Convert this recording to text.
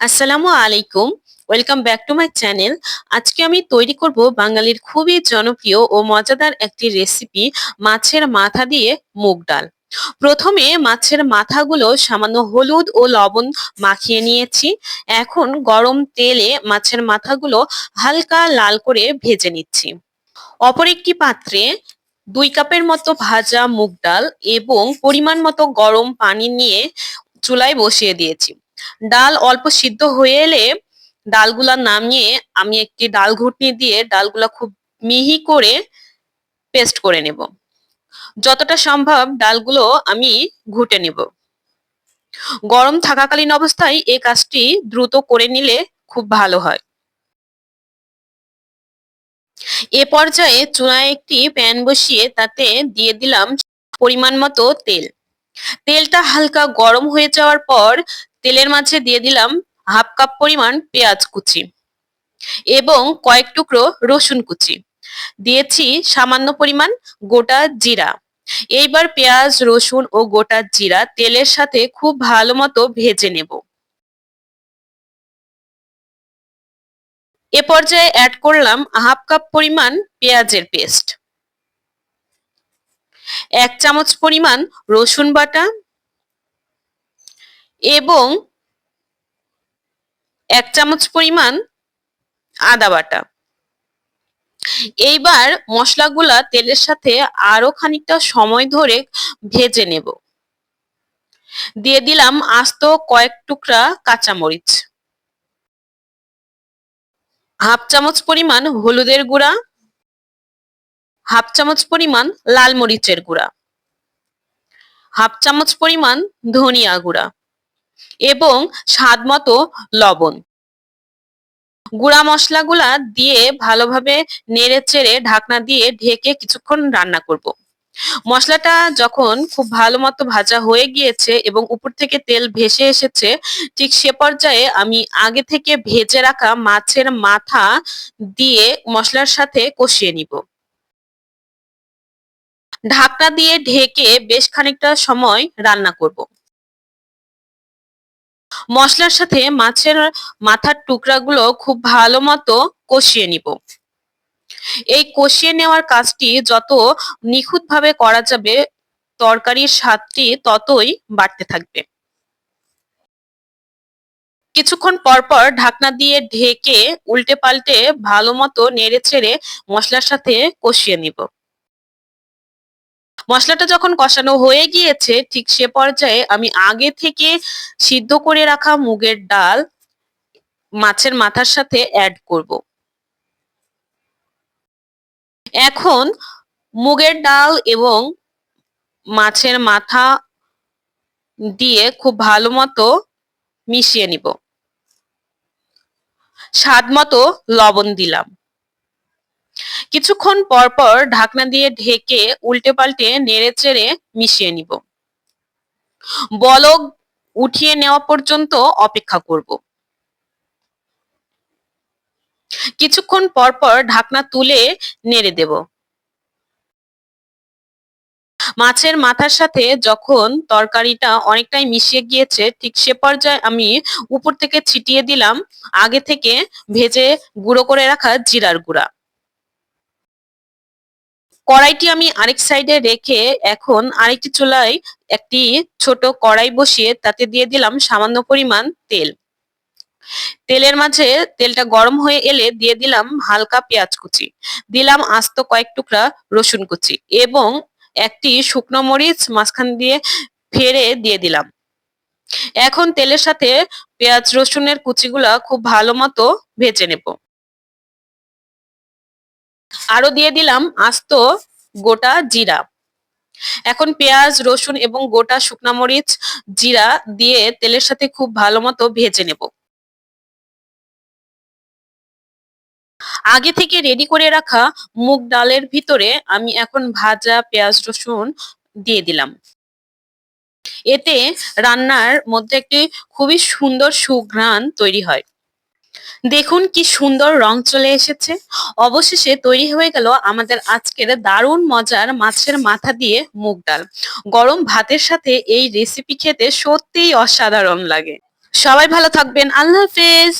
আসসালামু আলাইকুম। Welcome back to my channel. আজকে আমি তৈরি করব বাঙালির খুবই জনপ্রিয় ও মজাদার একটি রেসিপি, মাছের মাথা দিয়ে মুগ ডাল। প্রথমে মাছের মাথাগুলো সামান্য হলুদ ও লবণ মাখিয়ে নিয়েছি। এখন গরম তেলে মাছের মাথাগুলো হালকা লাল করে ভেজে নিচ্ছি। অপর একটি পাত্রে 2 কাপের মতো ভাজা মুগ ডাল এবং পরিমাণ মতো গরম পানি নিয়ে চুলায় বসিয়ে দিয়েছি। ডাল অল্প সিদ্ধ হয়ে এলে ডালগুলা নামিয়ে আমি একটি ডাল ঘুটনি দিয়ে ডালগুলা খুব মিহি করে পেস্ট করে নেব। যতটা সম্ভব ডালগুলো আমি ঘুটে নেব। গরম থাকাকালীন অবস্থায় এই কাজটি দ্রুত করে নিলে খুব ভালো হয়। এ পর্যায়ে চুলায় একটি প্যান বসিয়ে তাতে দিয়ে দিলাম পরিমাণ মতো তেল। তেলটা হালকা গরম হয়ে যাওয়ার পর তেলের মাঝে দিয়ে দিলাম 1/2 কাপ পরিমাণ পেঁয়াজ কুচি এবং কয়েক টুকরো রসুন কুচি। দিয়েছি সামান্য পরিমাণ গোটা জিরা। এইবার পেঁয়াজ, রসুন ও গোটা জিরা তেলের সাথে খুব ভালো মতো ভেজে নেব। এ পর্যায়ে অ্যাড করলাম 1/2 কাপ পরিমাণ পেঁয়াজের পেস্ট, 1 চামচ পরিমাণ রসুন বাটা এবং 1 চামচ পরিমাণ আদা বাটা। এইবার মশলাগুলা তেলের সাথে আরো খানিকটা সময় ধরে ভেজে নেব। দিয়ে দিলাম আস্ত কয়েক টুকরা কাঁচামরিচ, 1/2 চামচ পরিমাণ হলুদের গুঁড়া, 1/2 চামচ পরিমাণ লাল মরিচের গুঁড়া, 1/2 চামচ পরিমাণ ধনিয়া গুঁড়া এবং স্বাদ মতো লবণ। গুঁড়া মশলাগুলা দিয়ে ভালোভাবে নেড়ে চেড়ে ঢাকনা দিয়ে ঢেকে কিছুক্ষণ রান্না করব। মশলাটা যখন খুব ভালো মতো ভাজা হয়ে গিয়েছে এবং উপর থেকে তেল ভেসে এসেছে, ঠিক সে পর্যায়ে আমি আগে থেকে ভেজে রাখা মাছের মাথা দিয়ে মশলার সাথে কষিয়ে নিব। ঢাকনা দিয়ে ঢেকে বেশ খানিকটা সময় রান্না করব। মশলার সাথে মাছের মাথার টুকরাগুলো খুব ভালো মতো কষিয়ে নিব। এই কষিয়ে নেওয়ার কাজটি যত নিখুঁতভাবে করা যাবে, তরকারির স্বাদটি ততই বাড়তে থাকবে। কিছুক্ষণ পর পর ঢাকনা দিয়ে ঢেকে উল্টে পাল্টে ভালো মতো নেড়ে চেড়ে মশলার সাথে কষিয়ে নিব। মশলাটা যখন কষানো হয়ে গিয়েছে, ঠিক সে পর্যায়ে আমি আগে থেকে সিদ্ধ করে রাখা মুগের ডাল মাছের মাথার সাথে অ্যাড করব। এখন মুগের ডাল এবং মাছের মাথা দিয়ে খুব ভালো মতো মিশিয়ে নিব। স্বাদ মতো লবণ দিলাম। কিছুক্ষণ পর পর ঢাকনা দিয়ে ঢেকে উল্টে পাল্টে নেড়ে চেড়ে মিশিয়ে নিব। বলক উঠিয়ে নেওয়া পর্যন্ত অপেক্ষা করব। কিছুক্ষণ পর পর ঢাকনা তুলে নেড়ে দেব। মাছের মাথার সাথে যখন তরকারিটা অনেকটাই মিশিয়ে গিয়েছে, ঠিক সে পর্যায়ে আমি উপর থেকে ছিটিয়ে দিলাম আগে থেকে ভেজে গুঁড়ো করে রাখা জিরার গুঁড়া। কড়াইটি আমি আরেক সাইডে রেখে এখন আরেকটি চুলায় একটি ছোট কড়াই বসিয়ে তাতে দিয়ে দিলাম সামান্য পরিমাণ তেল। তেলের মাঝে তেলটা গরম হয়ে এলে দিয়ে দিলাম হালকা পেঁয়াজ কুচি, দিলাম আস্ত কয়েক টুকরা রসুন কুচি এবং একটি শুকনো মরিচ মাঝখান দিয়ে ফেড়ে দিয়ে দিলাম। এখন তেলের সাথে পেঁয়াজ রসুনের কুচিগুলা খুব ভালো মতো ভেজে নেব। আরো দিয়ে দিলাম আস্ত গোটা জিরা। এখন পেঁয়াজ, রসুন এবং গোটা শুকনা মরিচ, জিরা দিয়ে তেলের সাথে খুব ভালো মতো ভেজে নেব। আগে থেকে রেডি করে রাখা মুগ ডালের ভিতরে আমি এখন ভাজা পেঁয়াজ রসুন দিয়ে দিলাম। এতে রান্নার মধ্যে একটি খুবই সুন্দর সুঘ্রাণ তৈরি হয়। দেখুন কি সুন্দর রং চলে এসেছে। অবশেষে তৈরি হয়ে গেল আমাদের আজকের দারুণ মজার মাছের মাথা দিয়ে মুগ ডাল। গরম ভাতের সাথে এই রেসিপি খেতে সত্যিই অসাধারণ লাগে। সবাই ভালো থাকবেন। আল্লাহ হাফেজ।